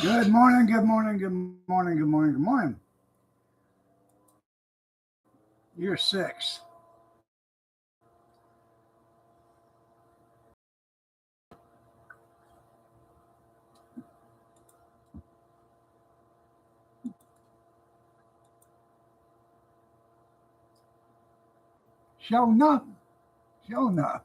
Good morning, good morning, good morning, good morning, good morning. Year six. Show enough. Show enough.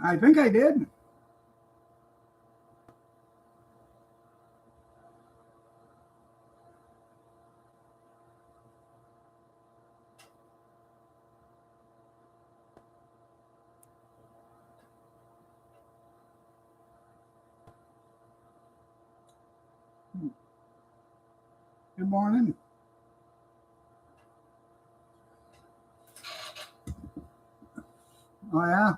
I think I did. Good morning. Oh, yeah.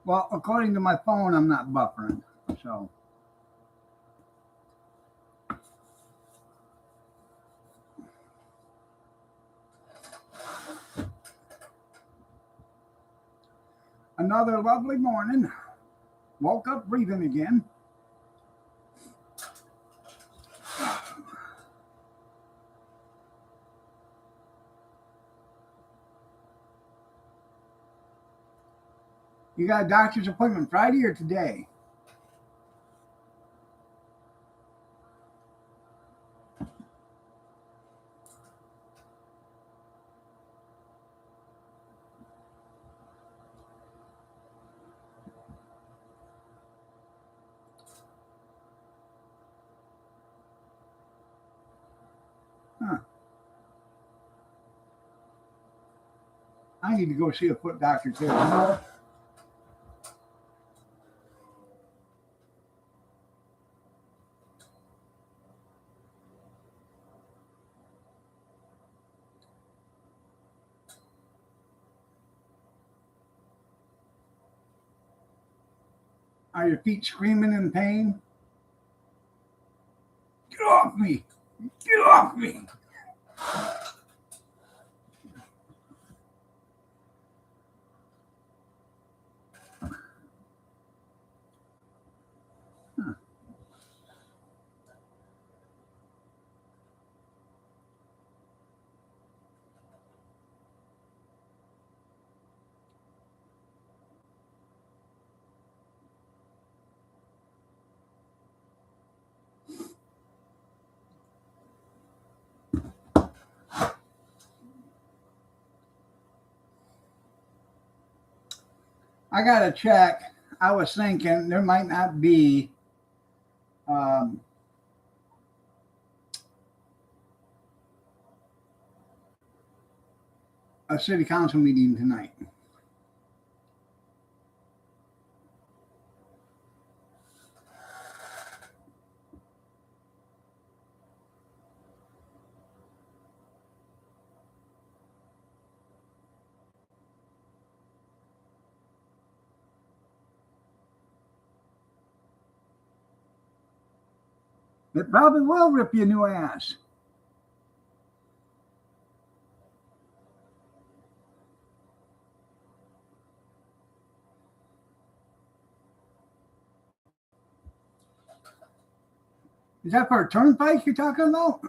Well, according to my phone, I'm not buffering. So, another lovely morning. Woke up breathing again. You got a doctor's appointment Friday or today? Huh. I need to go see a foot doctor too. Are your feet screaming in pain? Get off me! Get off me! I got to check. I was thinking there might not be um, a city council meeting tonight. It probably will rip you a new ass. Is that for a turnpike you're talking about?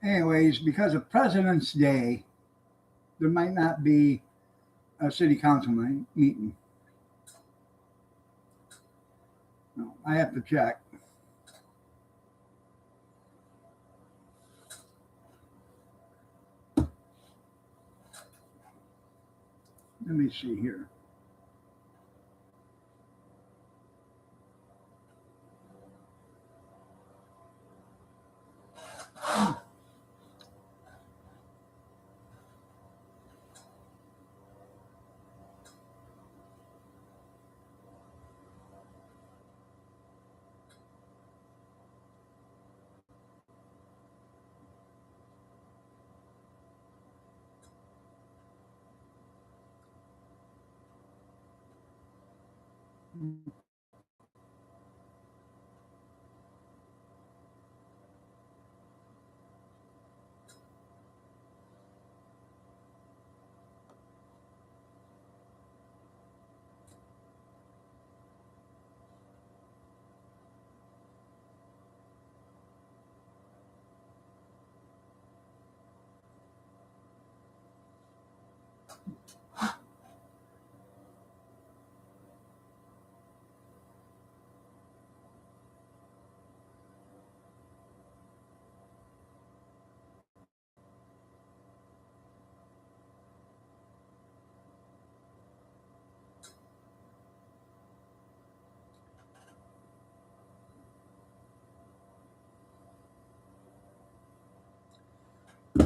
anyways, because of President's Day, there might not be a city council meeting. No, I have to check. Let me see here.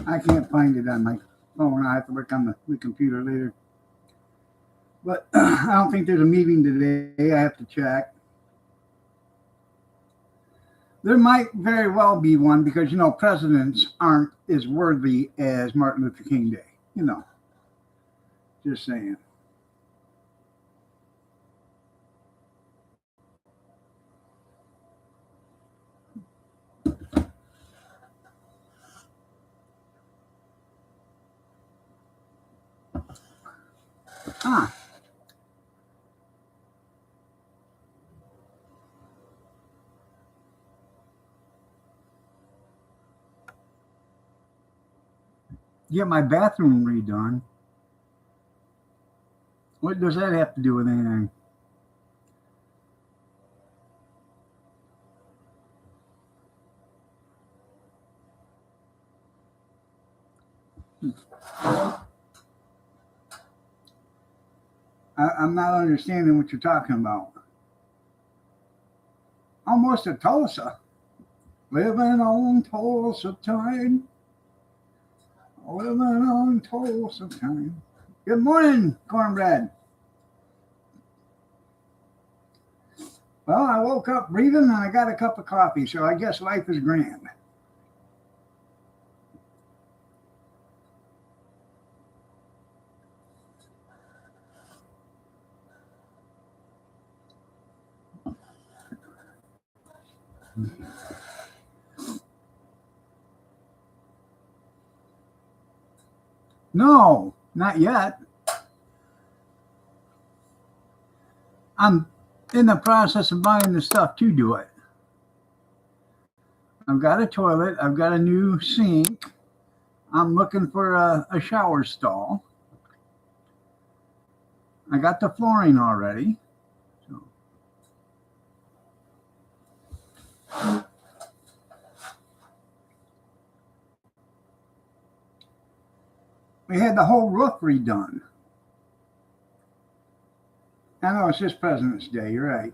I can't find it on my phone. I have to work on the computer later. But I don't think there's a meeting today. I have to check. There might very well be one because, presidents aren't as worthy as Martin Luther King Day. Just saying. Ah. Get my bathroom redone. What does that have to do with anything? I'm not understanding what you're talking about. Almost a Tulsa. Living on Tulsa time. Living on Tulsa time. Good morning, Cornbread. Well, I woke up breathing and I got a cup of coffee, so I guess life is grand. No, not yet. I'm in the process of buying the stuff to do it. I've got a toilet. I've got a new sink. I'm looking for a shower stall. I got the flooring already. So. We had the whole roof redone. I know it's just President's Day. You're right.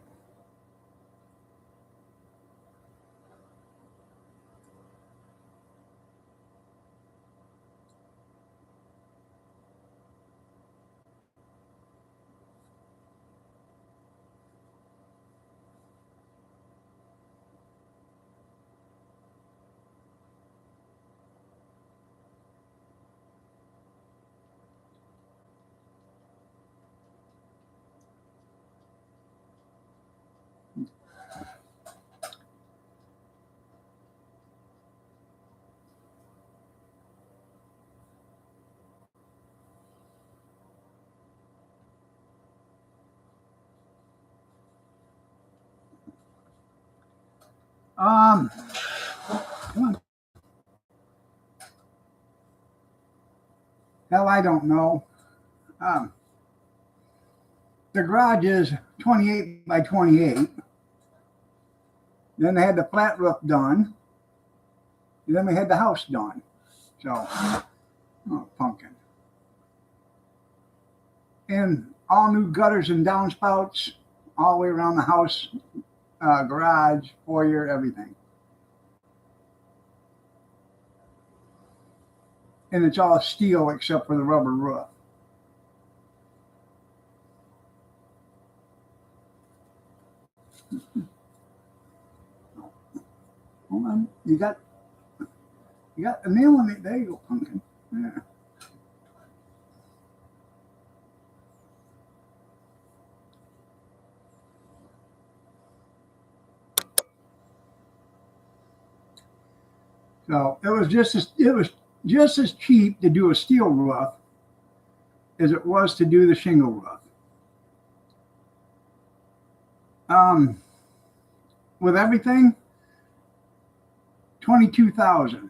Come on. Hell, I don't know. Um, the garage is 28 by 28. Then they had the flat roof done. And then we had the house done. So, oh, pumpkin. And all new gutters and downspouts all the way around the house, garage, foyer, everything. And it's all steel except for the rubber roof. Hold on, you got a nail in it. There you go, pumpkin. Yeah. So it was just as cheap to do a steel roof as it was to do the shingle roof. With everything, 22,000.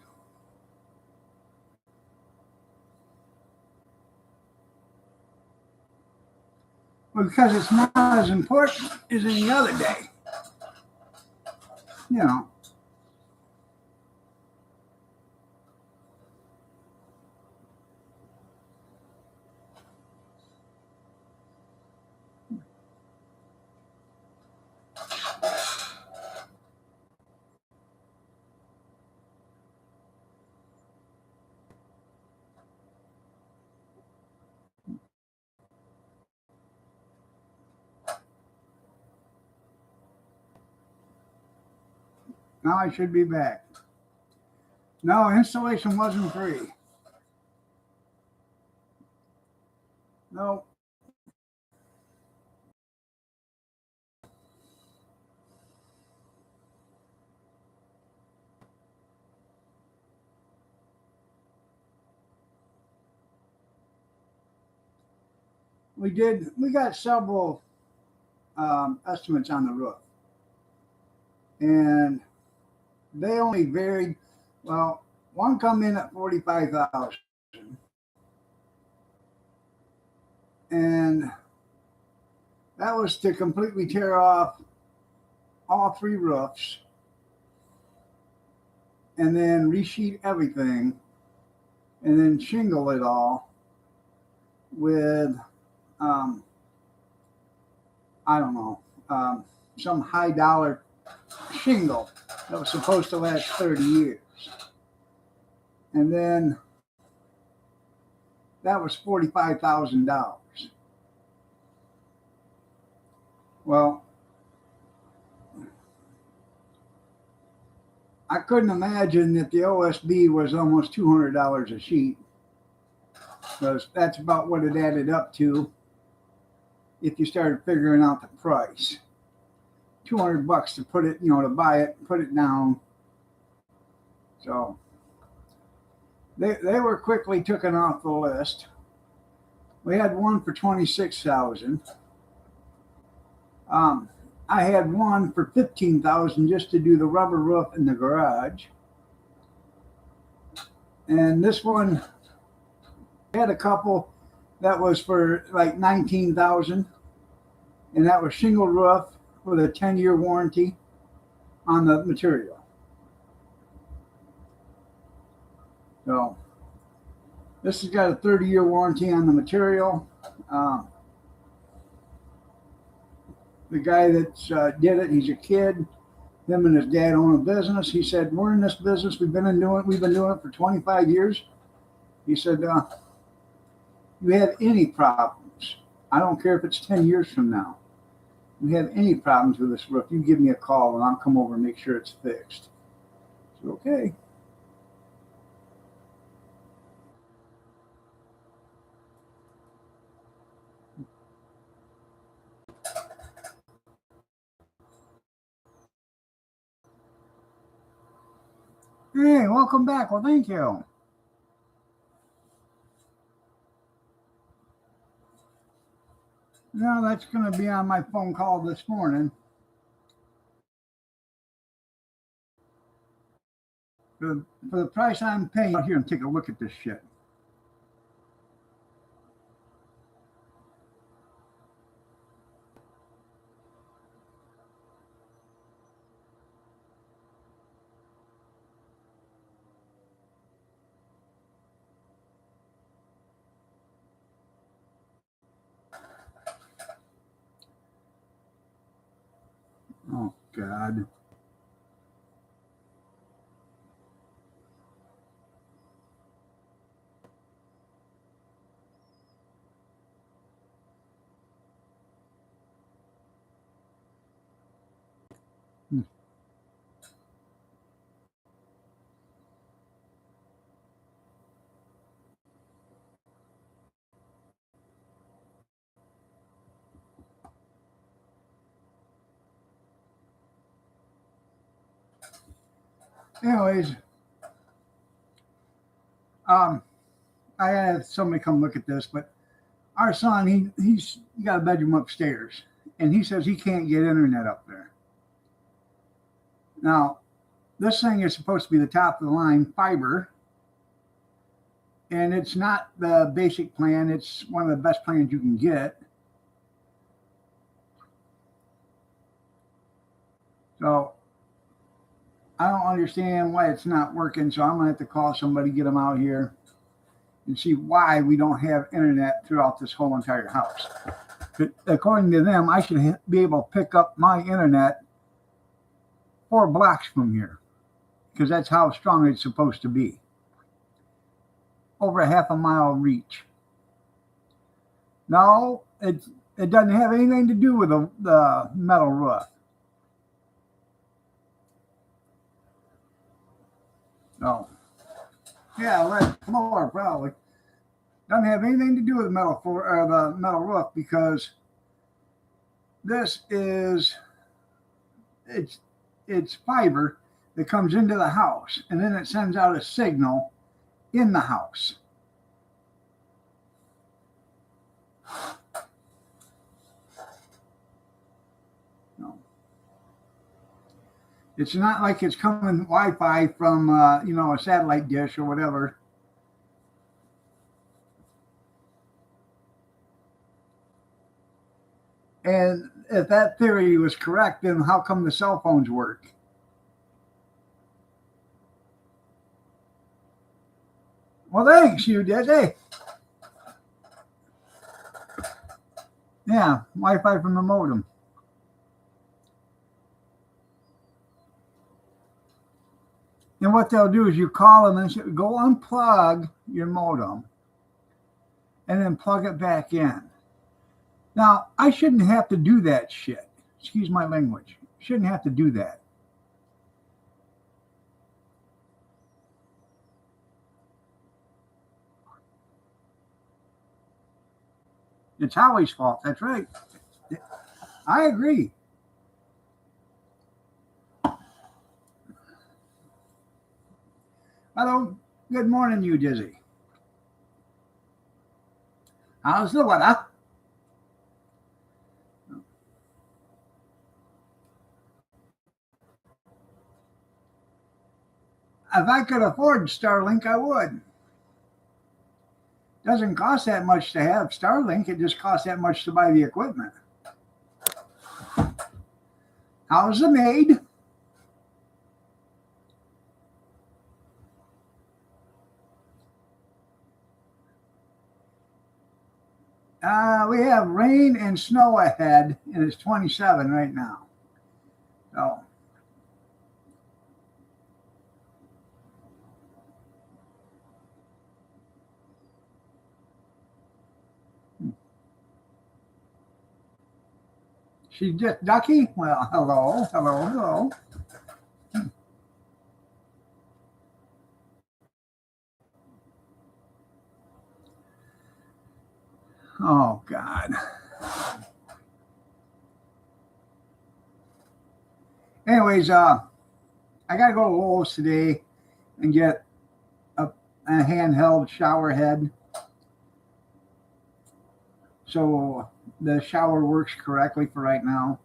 Well, because it's not as important as any other day. You know. Now I should be back. No, installation wasn't free. No. We got several estimates on the roof. And they only varied. Well, one come in at 45,000. And that was to completely tear off all three roofs and then resheet everything and then shingle it all with, I don't know, some high dollar shingle that was supposed to last 30 years. And then that was $45,000. Well, I couldn't imagine that the OSB was almost $200 a sheet, because that's about what it added up to if you started figuring out the price. $200 to put it, to buy it, put it down. So they were quickly taken off the list. We had one for 26,000. I had one for 15,000 just to do the rubber roof in the garage. And this one had a couple that was for like 19,000, and that was shingle roof with a 10-year warranty on the material. So this has got a 30-year warranty on the material. The guy that did it, he's a kid. Him and his dad own a business. He said, "We're in this business. We've been doing it for 25 years." He said, "You have any problems? I don't care if it's 10 years from now. If you have any problems with this roof, you give me a call and I'll come over and make sure it's fixed." So, okay. Hey, welcome back. Well, thank you. Now that's going to be on my phone call this morning. For the price I'm paying out here, and take a look at this shit. God. Anyways, I had somebody come look at this, but our son, he's got a bedroom upstairs, and he says he can't get internet up there. Now, this thing is supposed to be the top of the line fiber, and it's not the basic plan. It's one of the best plans you can get. So I don't understand why it's not working. So I'm gonna have to call somebody, get them out here, and see why we don't have internet throughout this whole entire house. But according to them, I should be able to pick up my internet 4 blocks from here, because that's how strong it's supposed to be. Over a half a mile reach. No, it doesn't have anything to do with the metal roof. No. Yeah, lead floor probably. Doesn't have anything to do with the metal floor or the metal roof, because this is it's fiber that comes into the house, and then it sends out a signal in the house. No. It's not like it's coming Wi-Fi from a satellite dish or whatever. And if that theory was correct, then how come the cell phones work? Well, thanks, you did. Hey. Yeah, Wi-Fi from the modem. And what they'll do is you call them and say, go unplug your modem and then plug it back in. Now, I shouldn't have to do that shit. Excuse my language. Shouldn't have to do that. It's Howie's fault. That's right. I agree. Hello. Good morning, you Dizzy. How's the weather? If I could afford Starlink, I would. Doesn't cost that much to have Starlink. It just costs that much to buy the equipment. How's the maid? We have rain and snow ahead, and it's 27 right now. So she's just ducky. Well, hello. Oh God. Anyways, I gotta go to Lowe's today and get a handheld shower head, so the shower works correctly for right now.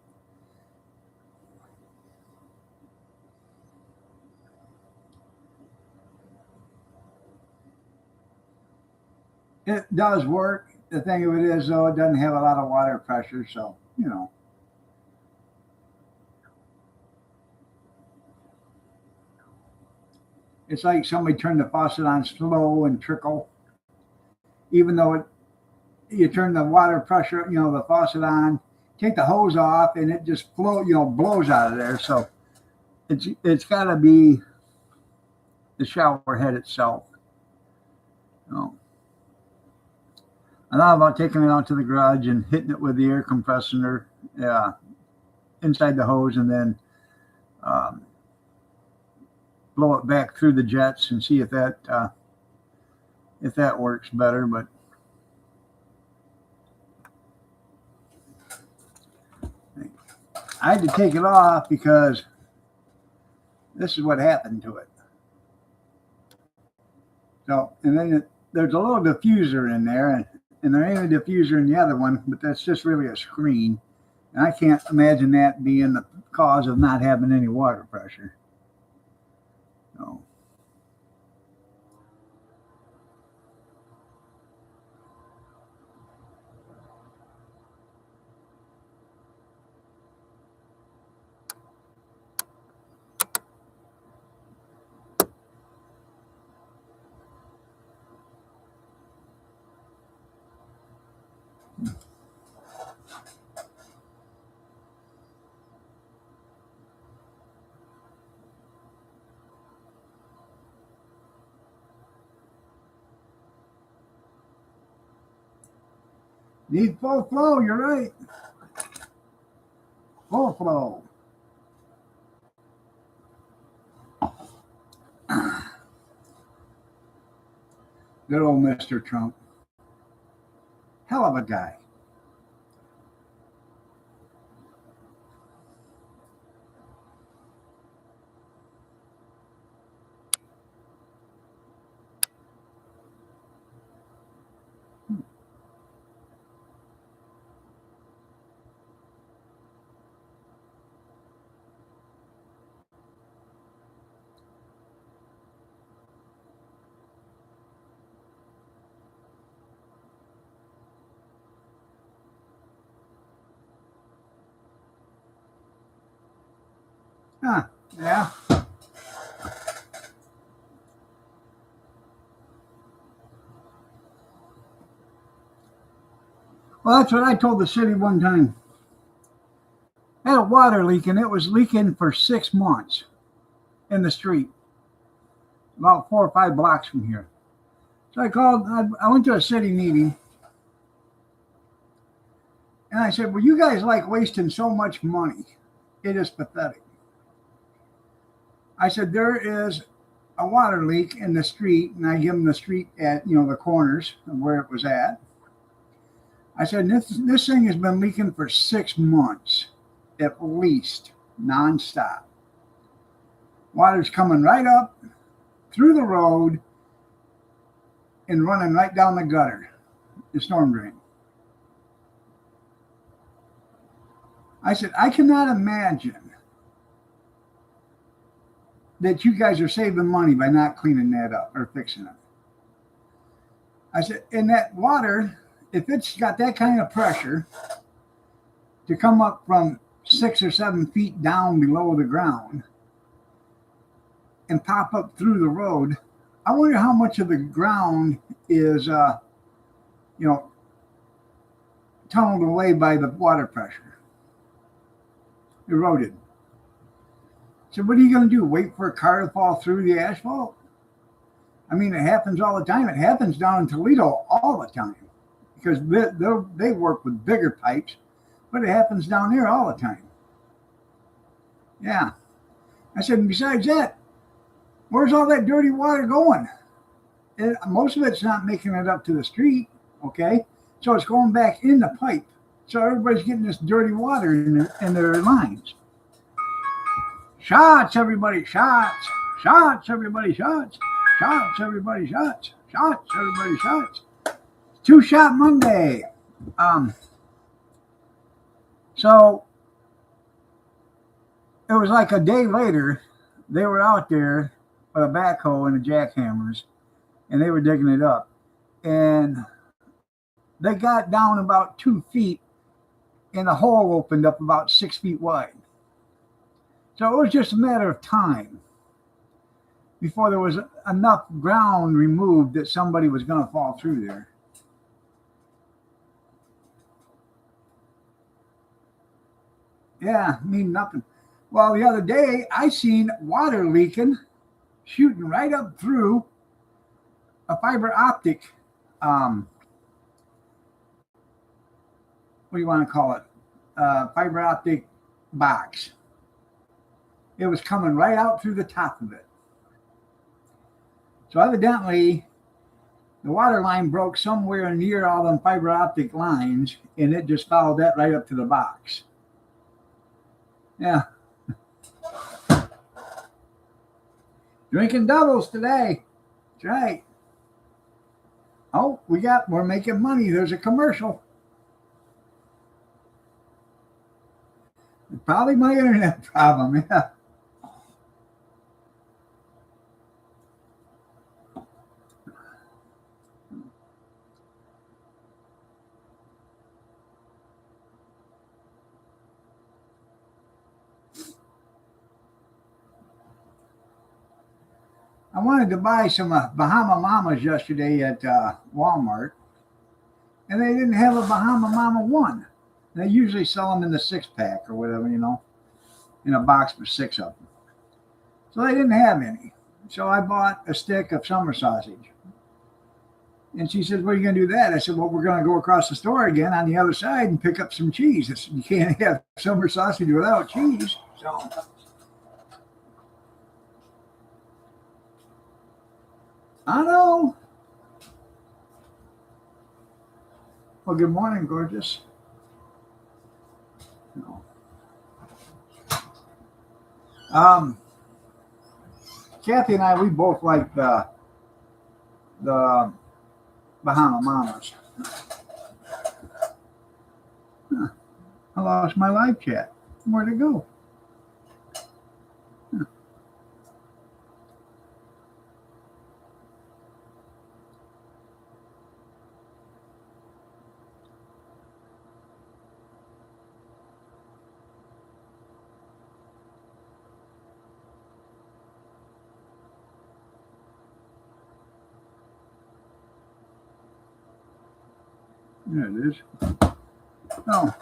It does work. The thing of it is, though, it doesn't have a lot of water pressure, so it's like somebody turned the faucet on slow and trickle, even though you turn the water pressure, the faucet on take the hose off and it just blows out of there. So it's got to be the shower head itself. So I thought about taking it out to the garage and hitting it with the air compressor inside the hose, and then blow it back through the jets and see if that works better. But I had to take it off because this is what happened to it. So, and then there's a little diffuser in there, and there ain't a diffuser in the other one, but that's just really a screen. And I can't imagine that being the cause of not having any water pressure. So. Need full flow, you're right. Full flow. Good old Mr. Trump. Hell of a guy. Huh, yeah. Well, that's what I told the city one time. I had a water leak, and it was leaking for 6 months in the street, about 4 or 5 blocks from here. So I went to a city meeting, and I said, well, you guys like wasting so much money. It is pathetic. I said, there is a water leak in the street, and I give them the street at, the corners of where it was at. I said, this thing has been leaking for 6 months, at least, nonstop. Water's coming right up through the road and running right down the gutter, the storm drain. I said, I cannot imagine that you guys are saving money by not cleaning that up or fixing it. I said, and that water, if it's got that kind of pressure to come up from 6 or 7 feet down below the ground and pop up through the road, I wonder how much of the ground is, tunneled away by the water pressure, eroded. So what are you going to do? Wait for a car to fall through the asphalt? I mean, it happens all the time. It happens down in Toledo all the time because they work with bigger pipes, but it happens down there all the time. Yeah. I said, and besides that, where's all that dirty water going? Most of it's not making it up to the street, okay? So it's going back in the pipe. So everybody's getting this dirty water in their lines. Shots, everybody, shots. Shots, everybody, shots. Shots, everybody, shots. Shots, everybody, shots. 2-Shot Monday. So it was like a day later, they were out there with a backhoe and the jackhammers, and they were digging it up. And they got down about 2 feet, and the hole opened up about 6 feet wide. So it was just a matter of time before there was enough ground removed that somebody was going to fall through there. Yeah, mean nothing. Well, the other day I seen water leaking, shooting right up through a fiber optic, um, what do you want to call it? Fiber optic box. It was coming right out through the top of it. So evidently, the water line broke somewhere near all them fiber optic lines, and it just followed that right up to the box. Yeah. Drinking doubles today. That's right. Oh, we're making money. There's a commercial. Probably my internet problem. Yeah. I wanted to buy some Bahama Mamas yesterday at Walmart, and they didn't have a Bahama Mama 1. They usually sell them in the 6-pack or whatever, in a box for 6 of them. So they didn't have any. So I bought a stick of summer sausage. And she said, "What are you going to do that?" I said, "Well, we're going to go across the store again on the other side and pick up some cheese." I said, "You can't have summer sausage without cheese." So I know. Well, good morning, gorgeous. No. Kathy and I, we both like the Bahama Mamas. Huh. I lost my live chat. Where'd it go? Huh. There it is. Oh.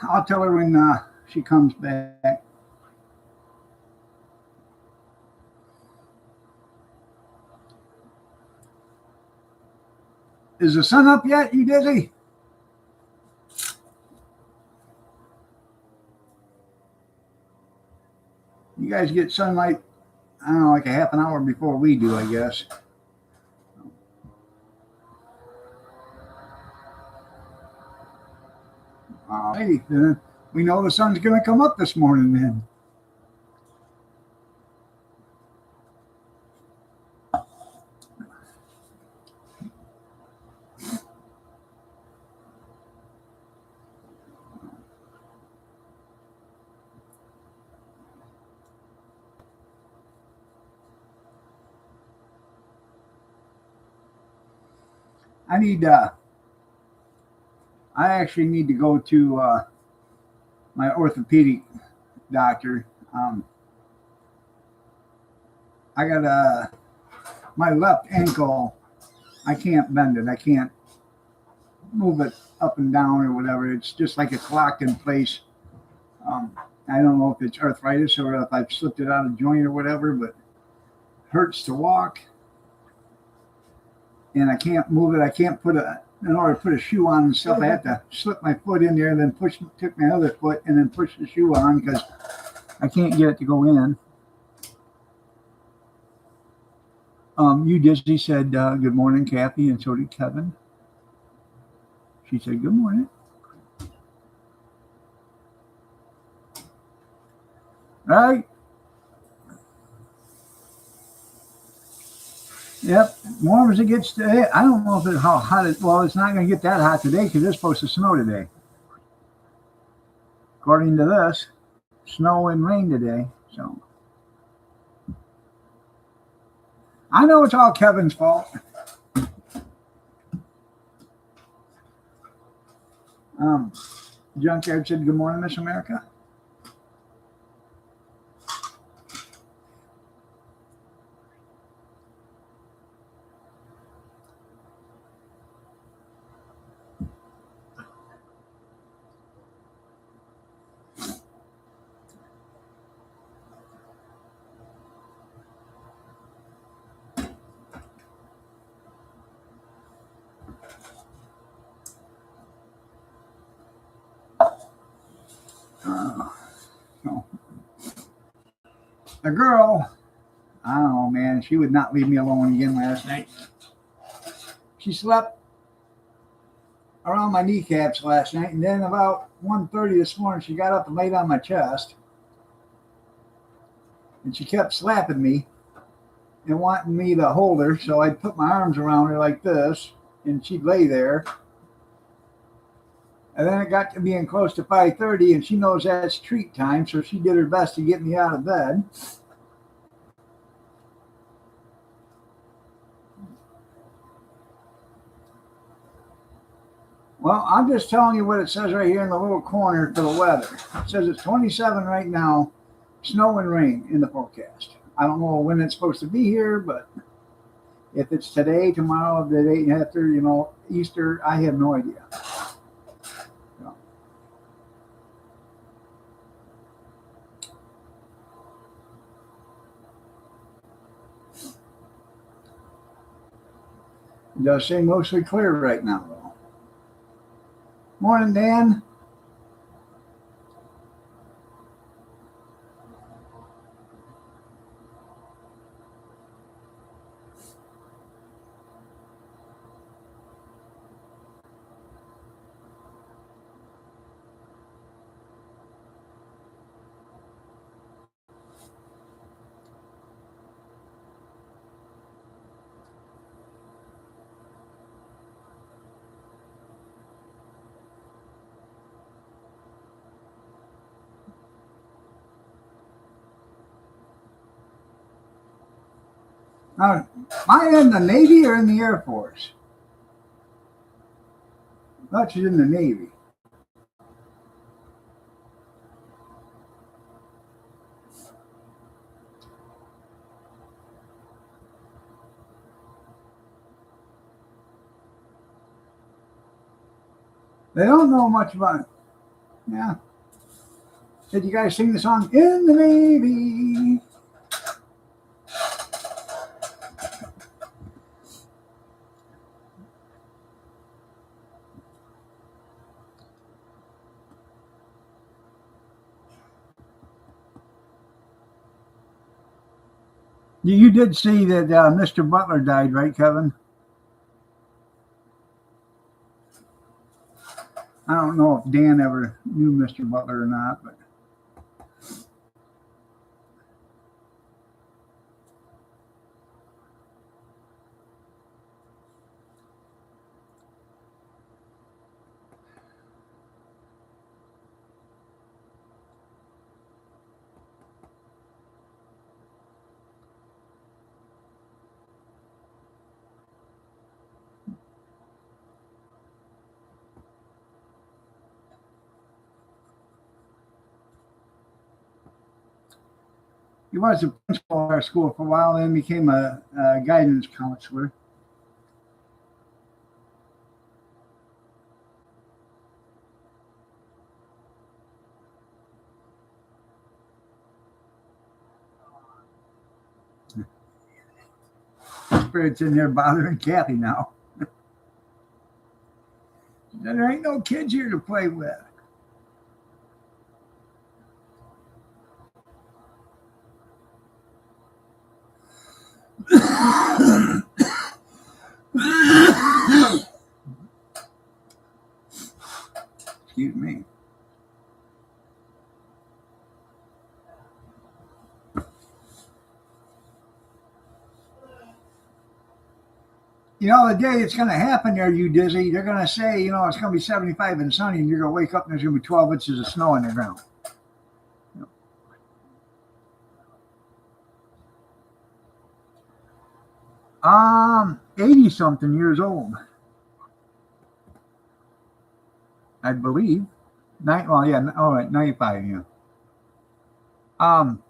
I'll tell her when she comes back. Is the sun up yet, you dizzy? You guys get sunlight, I don't know, like a half an hour before we do, I guess. Hey, we know the sun's going to come up this morning then. I actually need to go to my orthopedic doctor. I got my left ankle. I can't bend it. I can't move it up and down or whatever. It's just like it's locked in place. I don't know if it's arthritis or if I've slipped it out of joint or whatever, but it hurts to walk. And I can't move it. I can't in order to put a shoe on and stuff, I have to slip my foot in there and then took my other foot and then push the shoe on because I can't get it to go in. You Disney said, good morning, Kathy, and so did Kevin. She said, good morning. All right. Yep, warm as it gets today. I don't know if how hot it. Well, it's not going to get that hot today because it's supposed to snow today. According to this, snow and rain today. So I know it's all Kevin's fault. Junkyard said, "Good morning, Miss America." So, the girl, I don't know, man. She would not leave me alone again last night. She slept around my kneecaps last night, and then about 1:30 this morning, she got up and laid on my chest, and she kept slapping me and wanting me to hold her. So I'd put my arms around her like this, and she'd lay there. And then it got to being close to 5:30, and she knows that's treat time, so she did her best to get me out of bed. Well, I'm just telling you what it says right here in the little corner for the weather. It says it's 27 right now, snow and rain in the forecast. I don't know when it's supposed to be here, but if it's today, tomorrow, the day after, Easter, I have no idea. It does seem mostly clear right now, though. Morning, Dan. Now, am I in the Navy or in the Air Force? I thought she's in the Navy. They don't know much about it. Yeah. Did you guys sing the song "In the Navy"? You did see that Mr. Butler died, right, Kevin? I don't know if Dan ever knew Mr. Butler or not, but he was the principal of our school for a while, then became a guidance counselor. Spirit's in there bothering Kathy now. There ain't no kids here to play with. Excuse me. The day it's going to happen there, you dizzy, they're going to say, it's going to be 75 and sunny, and you're going to wake up and there's going to be 12 inches of snow on the ground. 80 something years old, I believe. Well, yeah, all right, 95, yeah. Um,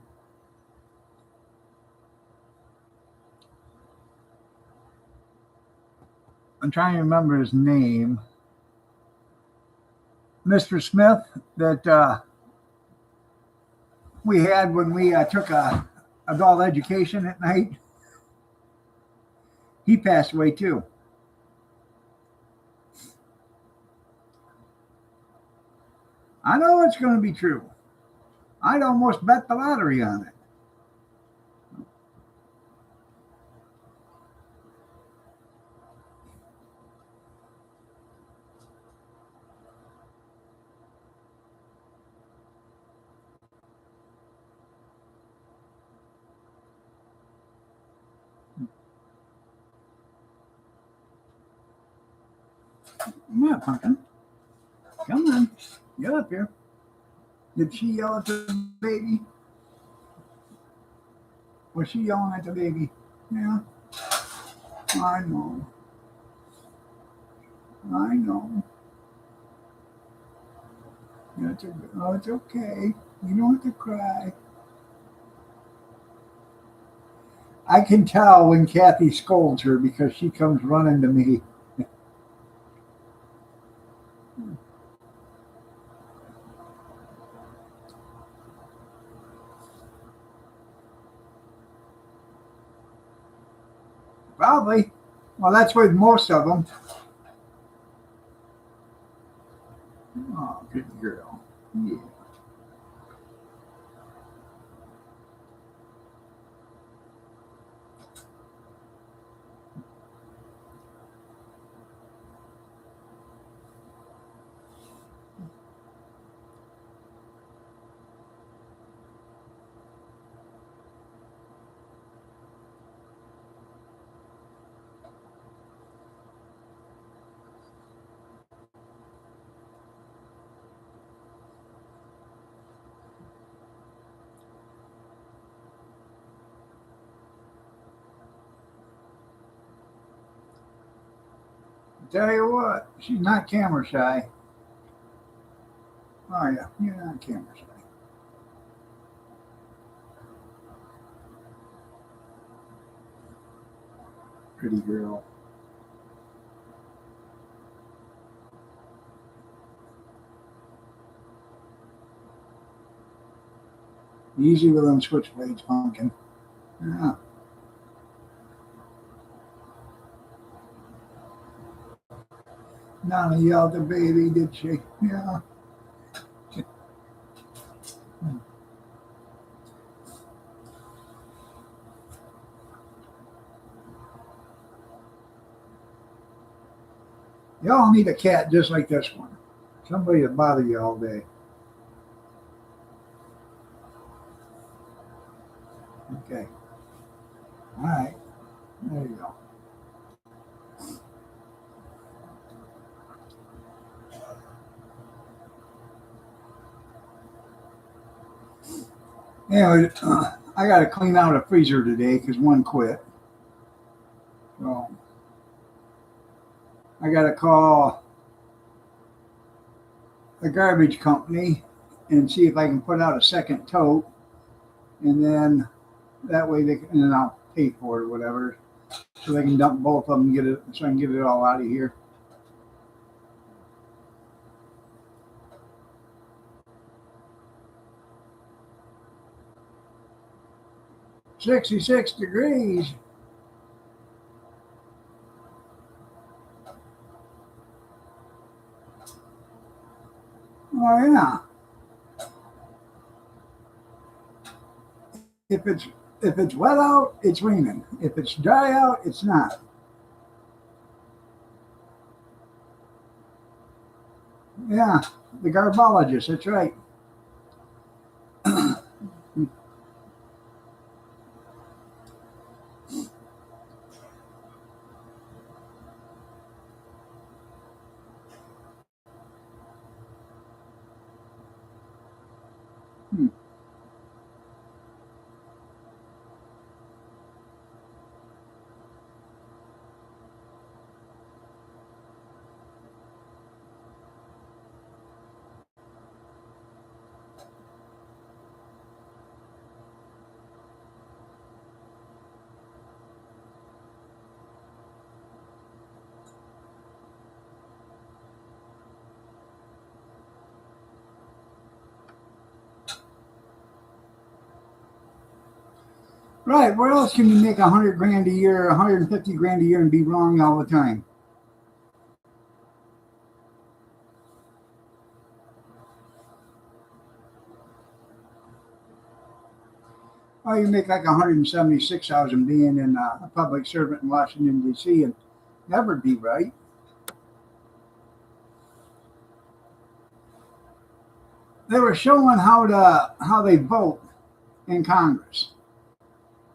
I'm trying to remember his name. Mr. Smith, that we had when we took a adult education at night. He passed away too. I know it's going to be true. I'd almost bet the lottery on it. Come on, pumpkin. Come on. Get up here. Did she yell at the baby? Was she yelling at the baby? Yeah. I know. I know. It's okay. You don't have to cry. I can tell when Kathy scolds her because she comes running to me. Probably. Well, that's with most of them. Oh, good girl. Yeah. Tell you what, she's not camera shy. Oh yeah, you're not camera shy. Pretty girl. Easy with them switchblades, pumpkin. Yeah. Nana yelled at the baby, did she? Yeah. Y'all need a cat just like this one. Somebody to bother you all day. Okay. All right. There you go. Anyway, I got to clean out a freezer today because one quit. So I got to call the garbage company and see if I can put out a second tote, and then that way they can, and then I'll pay for it or whatever, so they can dump both of them and get it, so I can get it all out of here. 66 degrees. Oh yeah. If it's if it's wet out, it's raining. If it's dry out, it's not. Yeah, the garbologist. That's right. Hmm. Right. Where else can you make 100 grand a year, 150 grand a year, and be wrong all the time? Oh, you make like 176,000 being in a public servant in Washington D.C. and never be right. They were showing how they vote in Congress,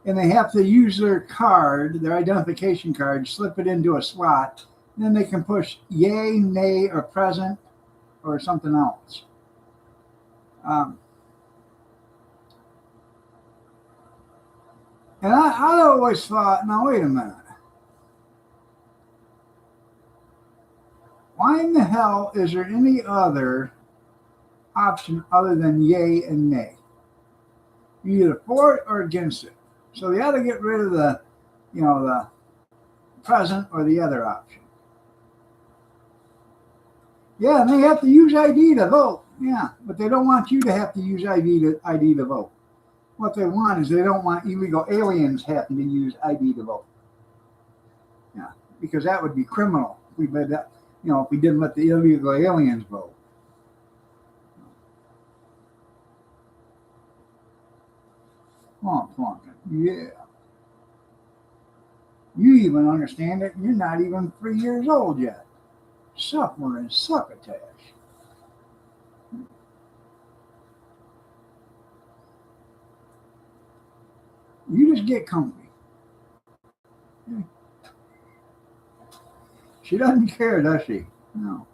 and they have to use their card, their identification card, slip it into a slot, and then they can push yay, nay, or present, or something else. Um, and I always thought, now wait a minute, why in the hell is there any other option other than yay and nay? You're either for it or against it. So they ought to get rid of the present or the other option. Yeah, and they have to use ID to vote. Yeah, but they don't want you to have to use ID to vote. What they want is they don't want illegal aliens having to use ID to vote. Yeah, because that would be criminal. If we did that, if we didn't let the illegal aliens vote. Plonkin. Yeah. You even understand it. You're not even 3 years old yet. Suffering succotash. You just get comfy. She doesn't care, does she? No.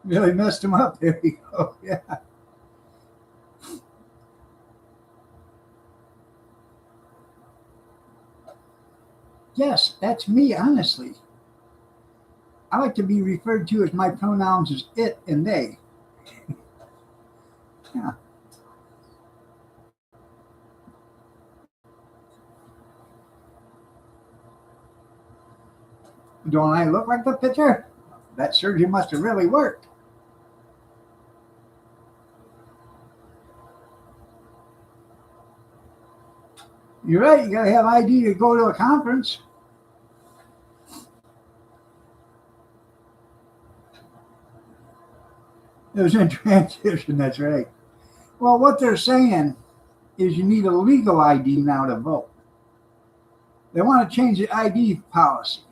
Really messed him up. There you go. Yeah. Yes, that's me, honestly. I like to be referred to as my pronouns as it and they. Yeah. Don't I look like the picture? That surgery must have really worked. You're right. You got to have ID to go to a conference. It was in transition. That's right. Well, what they're saying is you need a legal ID now to vote. They want to change the ID policy,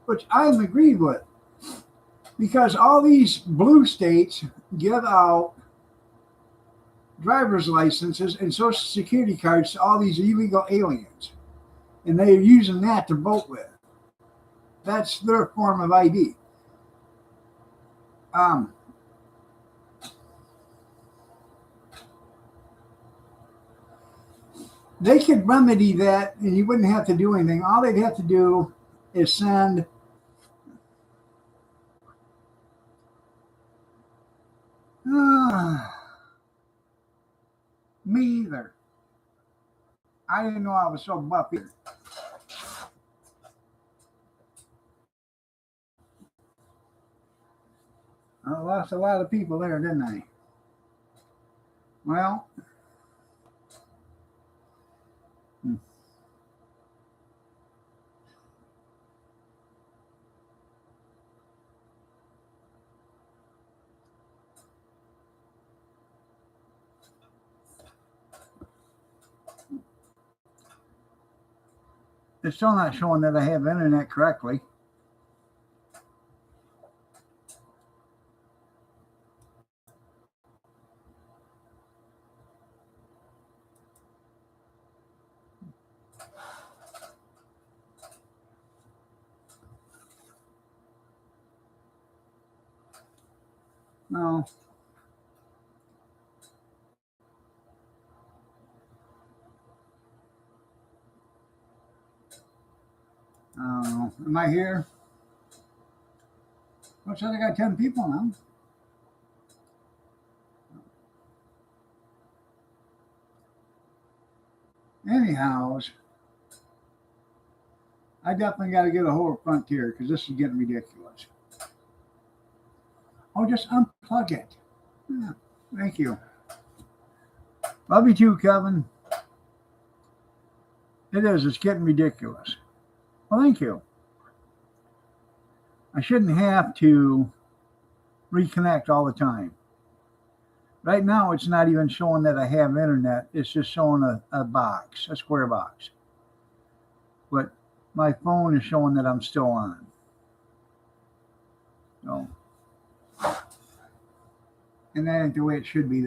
which I am agreed with, because all these blue states give out driver's licenses and social security cards to all these illegal aliens, and they're using that to vote with. That's their form of ID. Um, they could remedy that, and you wouldn't have to do anything. All they'd have to do is send. Me either. I didn't know I was so buff either. I lost a lot of people there, didn't I? Well, it's still not showing that I have internet correctly. No. Am I here? Looks like I got 10 people now. Anyhow, I definitely got to get a hold of Frontier because this is getting ridiculous. Oh, just unplug it. Yeah, thank you. Love you too, Kevin. It is. It's getting ridiculous. Well, thank you. I shouldn't have to reconnect all the time. Right now, it's not even showing that I have internet. It's just showing a box, a square box. But my phone is showing that I'm still on. So, and that ain't the way it should be.